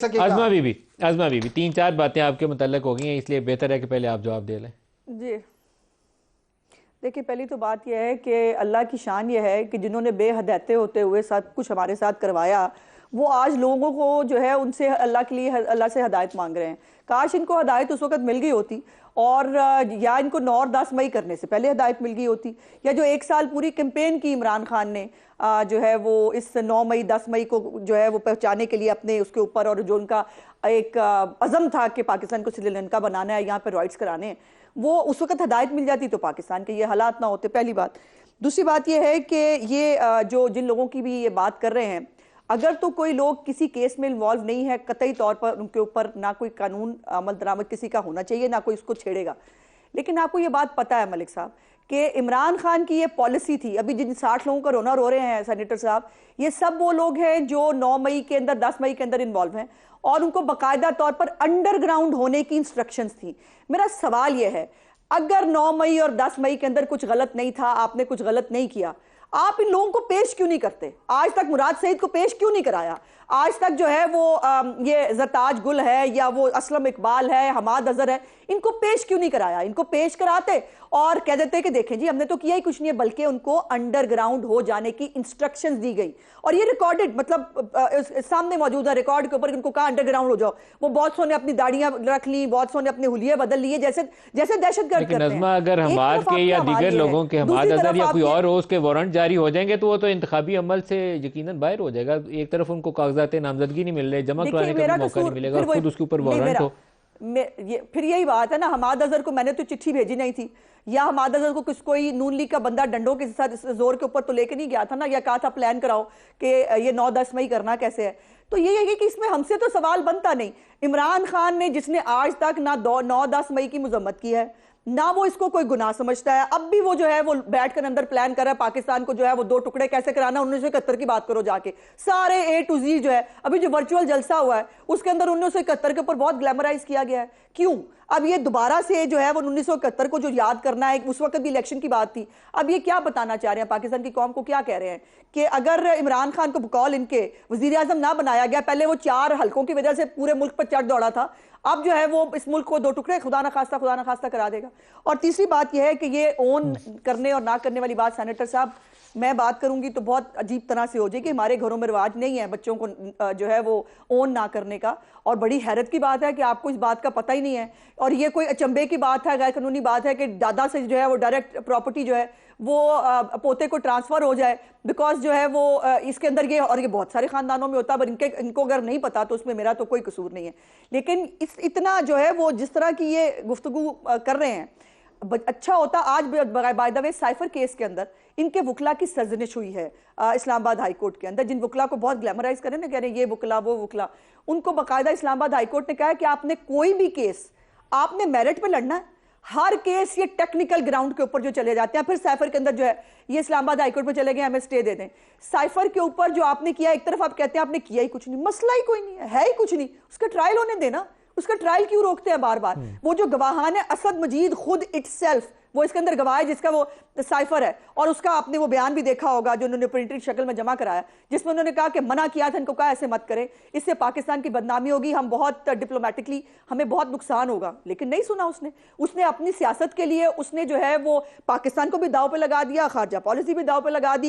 सकेगा। आजमा बीबी तीन चार बातें आपके मुतल्लिक हो गई हैं, इसलिए बेहतर है कि पहले आप जवाब दे लें। जी देखिए, पहली तो बात यह है कि अल्लाह की शान यह है कि जिन्होंने बेहदायते होते हुए सब कुछ हमारे साथ करवाया, वो आज लोगों को जो है उनसे अल्लाह के लिए अल्लाह से हदायत मांग रहे हैं। काश इनको हदायत उस वक्त मिल गई होती, और या इनको 9 और 10 मई करने से पहले हदायत मिल गई होती, या जो 1 साल पूरी कैंपेन की इमरान खान ने जो है वो इस 9 मई 10 मई को जो है वो पहुंचाने के लिए अपने उसके ऊपर, और जो उनका एक अज़म था कि पाकिस्तान को श्रीलंका बनाना है, यहाँ पर राइट्स कराने हैं, वो उस वक्त हदायत मिल जाती तो पाकिस्तान के ये हालात ना होते। पहली बात। दूसरी बात ये है कि ये जो जिन लोगों की भी ये बात कर रहे हैं, अगर तो कोई लोग किसी केस में इन्वॉल्व नहीं है, कतई तौर पर उनके ऊपर ना कोई कानून अमल दरामद किसी का होना चाहिए, ना कोई उसको छेड़ेगा। लेकिन आपको ये बात पता है मलिक साहब कि इमरान खान की ये पॉलिसी थी, अभी जिन 60 लोगों का रोना रो रहे हैं सेनेटर साहब, ये सब वो लोग हैं जो 9 मई के अंदर 10 मई के अंदर इन्वॉल्व हैं, और उनको बाकायदा तौर पर अंडरग्राउंड होने की इंस्ट्रक्शंस थी। मेरा सवाल यह है, अगर 9 मई और 10 मई के अंदर कुछ गलत नहीं था, आपने कुछ गलत नहीं किया, आप इन लोगों को पेश क्यों नहीं करते? आज तक मुराद सईद को पेश क्यों नहीं कराया? आज तक जो है वो ये जरताज गुल है, या वो असलम इकबाल है, हमाद अजहर है, इनको पेश क्यों नहीं कराया? इनको पेश कराते और कह देते कि देखें जी हमने तो किया ही कुछ नहीं है, बल्कि उनको अंडरग्राउंड हो जाने की इंस्ट्रक्शंस दी गई। और ये रिकॉर्डेड, मतलब सामने मौजूद है रिकॉर्ड के ऊपर, इनको कहा अंडरग्राउंड हो जाओ। वो बहुत सौ ने अपनी दाढ़ियां रख ली, बहुत सौ ने अपने हुलिये बदल लिए, जैसे जैसे दहशतगर्द करते हैं। अगर हमाद के या दीगर लोगों के, हमाद अजहर या कोई और हो, उसके वारंट जारी हो जाएंगे तो वो तो इंतखाबी अमल से यकीनन बाहर हो जाएगा। एक तरफ उनको कागजात नामजदगी नहीं मिल रहे, जमा कराने का भी मौका नहीं मिलेगा, खुद उसके ऊपर वारंट हो। फिर यही बात है ना, हमाद अजहर को मैंने तो चिट्ठी भेजी नहीं थी, या हमाद अजहर को कोई नून लीग का बंदा डंडों के साथ जोर के ऊपर तो लेके नहीं गया था ना, या कहा था प्लान कराओ कि ये 9-10 मई करना कैसे है। तो ये है कि इसमें हमसे तो सवाल बनता नहीं। इमरान खान ने, जिसने आज तक ना 9-10 मई की मजम्मत की है, ना वो इसको कोई गुनाह समझता है, अब भी वो जो है वो बैठकर अंदर प्लान कर रहा है पाकिस्तान को जो है वो 2 टुकड़े कैसे कराना। 1971 की बात करो जाके, सारे A to Z जो है, अभी जो वर्चुअल जलसा हुआ है उसके अंदर 1971 के ऊपर बहुत ग्लैमराइज किया गया है। क्यों? अब ये दोबारा से जो है वो 1971 को जो याद करना है, उस वक्त भी इलेक्शन की बात थी। अब ये क्या बताना चाह रहे हैं, पाकिस्तान की कौम को क्या कह रहे हैं कि अगर इमरान खान को बकौल इनके वजीर आजम ना बनाया गया, पहले वो 4 हल्कों की वजह से पूरे मुल्क पर चढ़ दौड़ा था, अब जो है वो इस मुल्क को 2 टुकड़े खुदा ना खास्ता करा देगा। और तीसरी बात यह है कि ये ओन करने और ना करने वाली बात, सेनेटर साहब मैं बात करूंगी तो बहुत अजीब तरह से हो जाएगी। हमारे घरों में रिवाज नहीं है बच्चों को जो है वो ओन ना करने का, और बड़ी हैरत की बात है कि आपको इस बात का पता ही नहीं है। और ये कोई अचंभे की बात है, गैर कानूनी बात है कि दादा से जो है वो डायरेक्ट प्रॉपर्टी जो है वो पोते को ट्रांसफर हो जाए, बिकॉज जो है वो इसके अंदर ये, और ये बहुत सारे खानदानों में होता है, पर इनको अगर नहीं पता तो उसमें मेरा तो कोई कसूर नहीं है। लेकिन इतना जो है वो जिस तरह की ये गुफ्तगू कर रहे हैं, अच्छा होता आज by the way cipher case के अंदर इनके वकला की सरजनिश हुई है इस्लामाबाद हाई कोर्ट के अंदर, जिन वकला को बहुत ग्लैमराइज करें ना, कह रहे हैं ये वकला वो वकला, उनको बाकायदा इस्लामाबाद हाई कोर्ट ने कहा है कि आपने कोई भी केस आपने मेरिट पे लड़ना है। हर केस ये टेक्निकल ग्राउंड के ऊपर जो चले जाते हैं, फिर साइफर के अंदर जो है ये इस्लामाबाद हाई कोर्ट में चले गए, हमें स्टे दे दें। साइफर के ऊपर जो आपने किया, एक तरफ आप कहते हैं आपने किया ही कुछ नहीं, मसला ही कोई नहीं है ही कुछ नहीं, उसका ट्रायल होने देना। उसका ट्रायल क्यों रोकते हैं बार बार? वो जो गवाहान है, असद मजीद खुद इटसेल्फ, वो इसके अंदर गवाह है जिसका वो साइफर है, और उसका आपने वो बयान भी देखा होगा जो उन्होंने प्रिंटेड शक्ल में जमा कराया, जिसमें उन्होंने कहा कि मना किया था, इनको कहा ऐसे मत करें, इससे पाकिस्तान की बदनामी होगी, हम बहुत डिप्लोमेटिकली हमें बहुत नुकसान होगा। लेकिन नहीं सुना उसने अपनी सियासत के लिए उसने जो है वो पाकिस्तान को भी दाव पे लगा दिया, खारजा पॉलिसी भी दाव पे लगा दी।